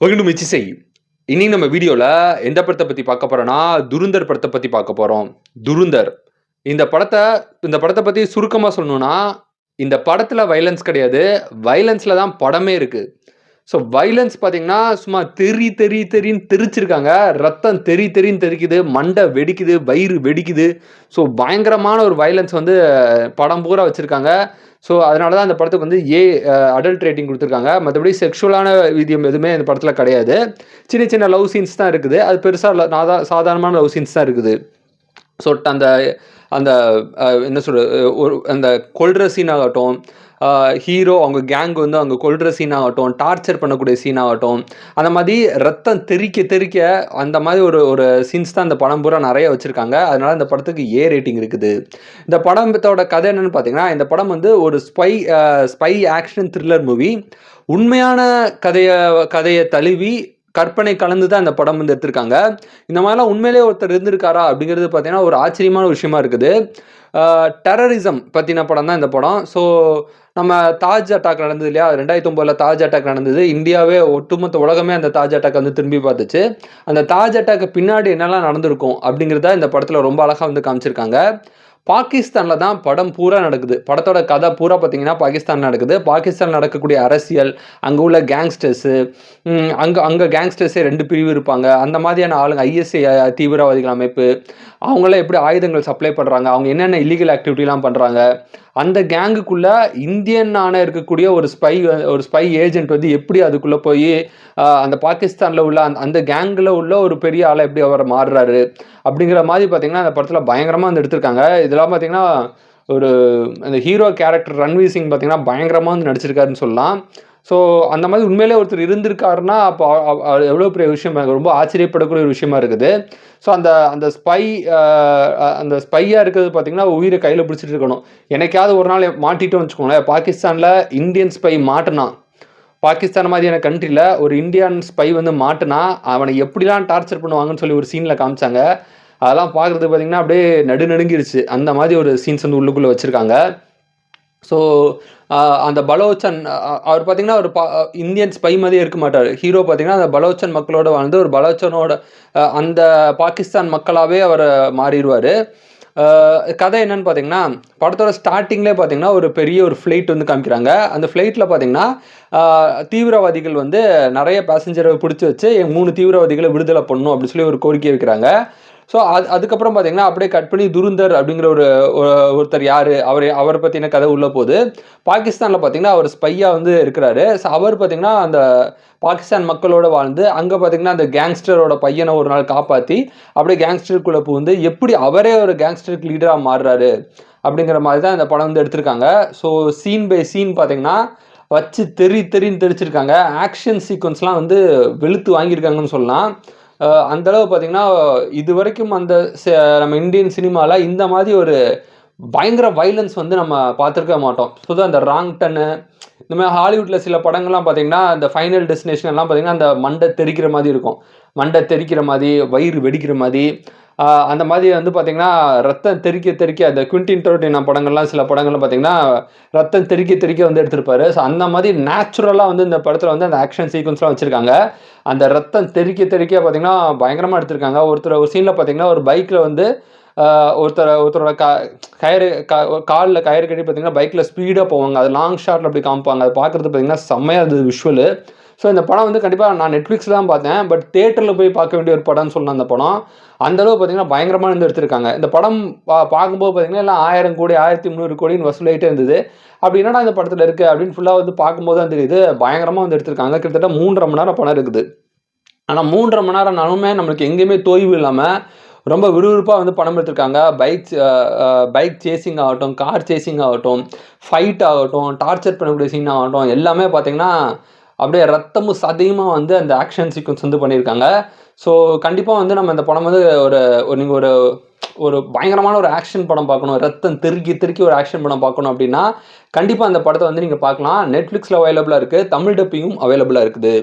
Welcome to மிச்சிசை. இன்னைக்கு நம்ம வீடியோல எந்த படத்தை பத்தி பார்க்க போறோம்னா, துருந்தர் படத்தை பத்தி பார்க்க போறோம். துருந்தர் இந்த படத்தை பத்தி சுருக்கமா சொல்லணும்னா, இந்த படத்துல வயலன்ஸ் கிடையாது. வயலன்ஸ்ல தான் படமே இருக்கு. ஸோ வயலன்ஸ் பார்த்தீங்கன்னா, சும்மா தெறின்னு தெறிச்சிருக்காங்க. ரத்தம் தெறின்னு தெறிக்குது. மண்டை வெடிக்குது, வயிறு வெடிக்குது. ஸோ பயங்கரமான ஒரு வயலன்ஸ் வந்து படம் பூரா வச்சிருக்காங்க. ஸோ அதனால தான் அந்த படத்துக்கு வந்து அடல்ட் ரேட்டிங் கொடுத்துருக்காங்க. மற்றபடி செக்ஷுவலான வீடியம் எதுவுமே இந்த படத்தில் கிடையாது. சின்ன லவ் சீன்ஸ் தான் இருக்குது. அது பெருசாக சாதாரணமான லவ் சீன்ஸ் தான் இருக்குது. ஸோ அந்த அந்த என்ன சொல்கிறது, ஒரு அந்த கொல்ற சீன் ஆகட்டும், ஹீரோ அவங்க கேங் வந்து அவங்க கொல்ற சீன் ஆகட்டும், டார்ச்சர் பண்ணக்கூடிய சீன் ஆகட்டும், அந்த மாதிரி ரத்தம் தெறிக்க அந்த மாதிரி ஒரு சீன்ஸ் தான் இந்த படம் பூரா நிறைய வச்சுருக்காங்க. அதனால் இந்த படத்துக்கு ரேட்டிங் இருக்குது. இந்த படத்தோட கதை என்னென்னு பார்த்தீங்கன்னா, இந்த படம் வந்து ஒரு ஸ்பை ஆக்ஷன் த்ரில்லர் மூவி. உண்மையான கதையை தழுவி கற்பனை கலந்து தான் இந்த படம் வந்து எடுத்திருக்காங்க. இந்த மாதிரிலாம் உண்மையிலேயே ஒருத்தர் இருந்திருக்காரா அப்படிங்கிறது பார்த்தீங்கன்னா ஒரு ஆச்சரியமான விஷயமா இருக்குது. டெரரிசம் பற்றின படம் தான் இந்த படம். ஸோ நம்ம தாஜ் அட்டாக் நடந்தது இல்லையா, 2009 தாஜ் அட்டாக் நடந்தது. இந்தியாவே ஒட்டுமொத்த உலகமே அந்த தாஜ் அட்டாக் வந்து திரும்பி பார்த்துச்சு. அந்த தாஜ் அட்டாக்கு பின்னாடி என்னெல்லாம் நடந்திருக்கும் அப்படிங்கிறத இந்த படத்தில் ரொம்ப அழகாக வந்து காமிச்சிருக்காங்க. பாகிஸ்தானில் தான் படம் பூரா நடக்குது. படத்தோட கதை பூரா பார்த்தீங்கன்னா பாகிஸ்தான் நடக்குது. பாகிஸ்தான் நடக்கக்கூடிய அரசியல், அங்கே உள்ள கேங்ஸ்டர்ஸு, அங்கே கேங்ஸ்டர்ஸே 2 பிரிவு இருப்பாங்க. அந்த மாதிரியான ஆளுங்க, ஐஎஸ்ஐ தீவிரவாதிகள் அமைப்பு, அவங்களாம் எப்படி ஆயுதங்கள் சப்ளை பண்ணுறாங்க, அவங்க என்னென்ன இல்லீகல் ஆக்டிவிட்டிலாம் பண்ணுறாங்க, அந்த கேங்குக்குள்ள இந்தியனான இருக்கக்கூடிய ஒரு ஸ்பை ஏஜென்ட் வந்து எப்படி அதுக்குள்ளே போய் அந்த பாகிஸ்தானில் உள்ள அந்த கேங்கில் உள்ள ஒரு பெரிய ஆளை எப்படி அவர் மாறுறாரு அப்படிங்கிற மாதிரி பார்த்தீங்கன்னா அந்த படத்தில் பயங்கரமாக வந்து எடுத்திருக்காங்க. இதெல்லாம் பார்த்தீங்கன்னா ஒரு அந்த ஹீரோ கேரக்டர் ரன்வீர் சிங் பார்த்தீங்கன்னா பயங்கரமாக வந்து நடிச்சிருக்காருன்னு சொல்லலாம். ஸோ அந்த மாதிரி உண்மையிலே ஒருத்தர் இருந்திருக்காருன்னா அப்போ எவ்வளோ பெரிய விஷயம், ரொம்ப ஆச்சரியப்படக்கூடிய ஒரு விஷயமா இருக்குது. ஸோ அந்த ஸ்பையாக இருக்கிறது பார்த்தீங்கன்னா உயிரை கையில் பிடிச்சிட்டு இருக்கணும். எனக்காவது ஒரு நாள் மாட்டிட்டோன்னு வச்சுக்கோங்களேன். பாகிஸ்தானில் இந்தியன் ஸ்பை மாட்டினா, பாகிஸ்தான் மாதிரியான கண்ட்ரியில் ஒரு இந்தியன் ஸ்பை வந்து மாட்டினா அவனை எப்படிலாம் டார்ச்சர் பண்ணுவாங்கன்னு சொல்லி ஒரு சீனில் காமிச்சாங்க. அதெல்லாம் பார்க்குறது பார்த்தீங்கன்னா அப்படியே நடுநடுங்கிருச்சு. அந்த மாதிரி ஒரு சீன்ஸ் வந்து உள்ளுக்குள்ளே வச்சுருக்காங்க. ஸோ அந்த பலோச்சன் அவர் பார்த்தீங்கன்னா ஒரு இந்தியன் ஸ்பை மாதிரியே இருக்க மாட்டார். ஹீரோ பார்த்தீங்கன்னா அந்த பலோச்சன் மக்களோட வாழ்ந்து ஒரு பலோச்சனோட அந்த பாகிஸ்தான் மக்களாகவே அவர் மாறிடுவார். கதை என்னன்னு பார்த்தீங்கன்னா, படத்தோட ஸ்டார்டிங்லேயே பார்த்தீங்கன்னா ஒரு பெரிய ஒரு ஃப்ளைட் வந்து காமிக்கிறாங்க. அந்த ஃப்ளைட்டில் பார்த்தீங்கன்னா தீவிரவாதிகள் வந்து நிறைய பேசஞ்சரை பிடிச்சி வச்சு 3 தீவிரவாதிகளை விடுதலை பண்ணணும் அப்படின்னு சொல்லி ஒரு கோரிக்கை வைக்கிறாங்க. ஸோ அதுக்கப்புறம் பார்த்தீங்கன்னா அப்படியே கட் பண்ணி துருந்தர் அப்படிங்கிற ஒருத்தர் யார், அவரை பற்றின கதை உள்ள போகுது. பாகிஸ்தானில் பார்த்தீங்கன்னா அவர் ஸ்பையாக வந்து இருக்கிறாரு. ஸோ அவர் பார்த்தீங்கன்னா அந்த பாகிஸ்தான் மக்களோட வாழ்ந்து அங்கே பார்த்தீங்கன்னா அந்த கேங்ஸ்டரோட பையனை ஒரு நாள் காப்பாற்றி அப்படியே கேங்ஸ்டருக்குள்ளே புகுந்து எப்படி அவரே ஒரு கேங்ஸ்டருக்கு லீடராக மாறுறாரு அப்படிங்கிற மாதிரி தான் இந்த படம் வந்து எடுத்திருக்காங்க. ஸோ சீன் பை சீன் பார்த்தீங்கன்னா வச்சு தெரின்னு தெரிச்சிருக்காங்க. ஆக்ஷன் சீக்வன்ஸ்லாம் வந்து வெளுத்து வாங்கியிருக்காங்கன்னு சொல்லலாம். அந்தளவு பார்த்தீங்கன்னா இது வரைக்கும் நம்ம இந்தியன் சினிமாவில் இந்த மாதிரி ஒரு பயங்கர வைலன்ஸ் வந்து நம்ம பார்த்துருக்க மாட்டோம். ஸோ அந்த ராங் டன்னு, இந்த மாதிரி ஹாலிவுட்டில் சில படங்கள்லாம் பார்த்தீங்கன்னா அந்த ஃபைனல் டெஸ்டினேஷன் எல்லாம் பார்த்தீங்கன்னா அந்த மண்டை தெறிக்கிற மாதிரி இருக்கும். மண்டை தெறிக்கிற மாதிரி, வயிறு வெடிக்கிற மாதிரி, அந்த மாதிரி வந்து பார்த்தீங்கன்னா ரத்தம் தெறிக்க அந்த குவிண்டின் டரண்டினோ படங்கள்லாம் சில படங்கள்லாம் பார்த்தீங்கன்னா ரத்தம் தெறிக்க வந்து எடுத்திருப்பாரு. ஸோ அந்த மாதிரி நேச்சுரலாக வந்து இந்த படத்தில் வந்து அந்த ஆக்ஷன் சீக்வன்ஸ்லாம் வச்சுருக்காங்க. அந்த ரத்தம் தெறிக்க பார்த்தீங்கன்னா பயங்கரமாக எடுத்திருக்காங்க. ஒரு சீனில் பார்த்தீங்கன்னா ஒரு பைக்கில் வந்து ஒருத்தரோட காலில் கயிறு கட்டி பார்த்தீங்கன்னா பைக்கில் ஸ்பீடாக போவாங்க. அது லாங் ஷாட்டில் அப்படி காமிப்பாங்க. அது பார்க்குறது பார்த்தீங்கன்னா செம்மையாக இருந்தது விஷுவலு. ஸோ இந்த படம் வந்து கண்டிப்பாக நான் நெட்ஃப்ளிக்ஸில் தான் பார்த்தேன். பட் தேட்டரில் போய் பார்க்க வேண்டிய ஒரு படம்னு சொல்லலாம். அந்த படம் அந்தளவு பார்த்தீங்கன்னா பயங்கரமாக இருந்து எடுத்திருக்காங்க. இந்த படம் பார்க்கும்போது பார்த்தீங்கன்னா எல்லாம் 1000 கோடி 1300 கோடின்னு வசூலாகிட்டே இருந்தது. அப்படி என்னடா இந்த படத்தில் இருக்குது அப்படின்னு ஃபுல்லாக வந்து பார்க்கும்போது தான் தெரியுது பயங்கரமாக வந்து எடுத்திருக்காங்க. கிட்டத்தட்ட 3.5 மணி நேரம் படம் இருக்குது. ஆனால் 3.5 மணி நேரம்னாலுமே நம்மளுக்கு எங்கேயுமே தோய்வு இல்லாமல் ரொம்ப விறுவிறுப்பாக வந்து படம் எடுத்திருக்காங்க. பைக் சேசிங் ஆகட்டும், கார் சேசிங் ஆகட்டும், ஃபைட் ஆகட்டும், டார்ச்சர் பண்ணக்கூடிய சீன் ஆகட்டும், எல்லாமே பார்த்தீங்கன்னா அப்படியே ரத்தமும் சதையுமாக வந்து அந்த ஆக்ஷன் சீக்வன்ஸ் வந்து பண்ணியிருக்காங்க. ஸோ கண்டிப்பாக வந்து நம்ம இந்த படம் வந்து நீங்கள் ஒரு பயங்கரமான ஒரு ஆக்ஷன் படம் பார்க்கணும், ரத்தம் தெறிக்கி ஒரு ஆக்ஷன் படம் பார்க்கணும் அப்படின்னா கண்டிப்பாக அந்த படத்தை வந்து நீங்கள் பார்க்கலாம். நெட்ஃப்ளிக்ஸில் அவைலபிளாக இருக்குது, தமிழ் டப்பியும் அவைலபிளாக இருக்குது.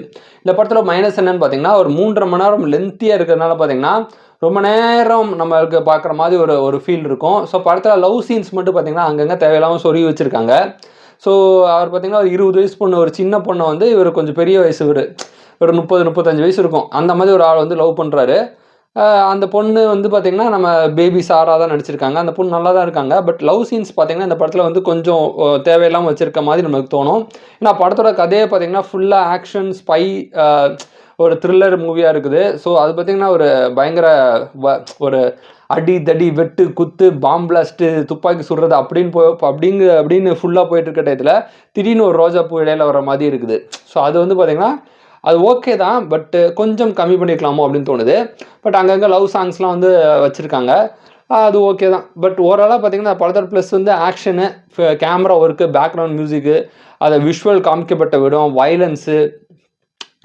இந்த படத்தில் மைனஸ் என்னன்னு பார்த்தீங்கன்னா ஒரு 3.5 மணி நேரம் லென்த்தியாக இருக்கிறதுனால பார்த்தீங்கன்னா ரொம்ப நேரம் நம்மளுக்கு பார்க்குற மாதிரி ஒரு ஃபீல் இருக்கும். ஸோ படத்தில் லவ் சீன்ஸ் மட்டும் பார்த்தீங்கன்னா அங்கங்கே தேவையில்லாமல் சொருகி வச்சுருக்காங்க. ஸோ அவர் பார்த்தீங்கன்னா ஒரு 20 வயசு பொண்ணு, ஒரு சின்ன பொண்ணை வந்து இவர் கொஞ்சம் பெரிய வயசு, ஒரு 30-35 வயசு இருக்கும். அந்த மாதிரி ஒரு ஆள் வந்து லவ் பண்ணுறாரு. அந்த பொண்ணு வந்து பார்த்தீங்கன்னா, நம்ம பேபி சாரா தான் நடிச்சிருக்காங்க. அந்த பொண்ணு நல்லா தான் இருக்காங்க. பட் லவ் சீன்ஸ் பார்த்தீங்கன்னா, இந்த படத்தில வந்து கொஞ்சம் தேவையில்லாம வச்சிருக்க மாதிரி நமக்கு தோணும். ஏன்னா படத்தோட கதையே பார்த்தீங்கன்னா, ஃபுல்லா ஆக்ஷன், ஸ்பை அ ஒரு த்ரில்லர் மூவியா இருக்குது. ஸோ அது பார்த்தீங்கன்னா, ஒரு பயங்கர ஒரு அடி, தடி, வெட்டு, குத்து, பாம் பிளாஸ்ட்டு, துப்பாக்கி சுடுறது அப்படின்னு ஃபுல்லா போயிட்டு இருக்க டயத்துல, திடீர்னு ஒரு ரோஜாப்பூ இடையில வர மாதிரி இருக்குது. ஸோ அது வந்து பார்த்தீங்கன்னா, அது ஓகே தான். பட் கொஞ்சம் கம்மி பண்ணியிருக்கலாமோ அப்படின்னு தோணுது. பட் அங்கங்க லவ் சாங்ஸ்லாம் வந்து வச்சிருக்காங்க. அது ஓகே தான். பட் ஓவராலா பார்த்தீங்கன்னா, படத்தோட ப்ளஸ் வந்து ஆக்ஷனு, கேமரா ஒர்க்கு, பேக்ரவுண்ட் மியூசிக்கு, அத விஷுவல் காமிக்கப்பட்ட விதம், வயலன்ஸு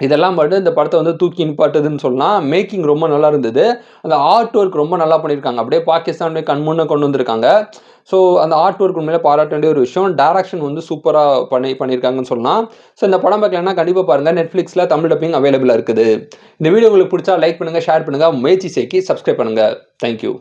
இதெல்லாம் மட்டும் இந்த படத்த வந்து தூக்கி நிப்பாட்டுதுன்னு சொல்லலாம். மேக்கிங் ரொம்ப நல்லா இருந்தது. அந்த ஆர்ட் ஒர்க் ரொம்ப நல்லா பண்ணியிருக்காங்க. அப்படியே பாகிஸ்தான் கண்முன்னே கொண்டு வந்திருக்காங்க. ஸோ அந்த ஆர்ட் ஒர்க் உண்மையிலே பாராட்ட வேண்டிய ஒரு விஷயம். டைரக்ஷன் வந்து சூப்பரா பண்ணியிருக்காங்கன்னு சொல்லலாம். ஸோ இந்த படம் பார்க்கலன்னா கண்டிப்பா பாருங்க. Netflixல தமிழ் டப்பிங் அவைலபிளா இருக்குது. இந்த வீடியோ உங்களுக்கு பிடிச்சா லைக் பண்ணுங்க, ஷேர் பண்ணுங்க. முயற்சி செய்கி சப்ஸ்கிரைப் பண்ணுங்க. Thank you.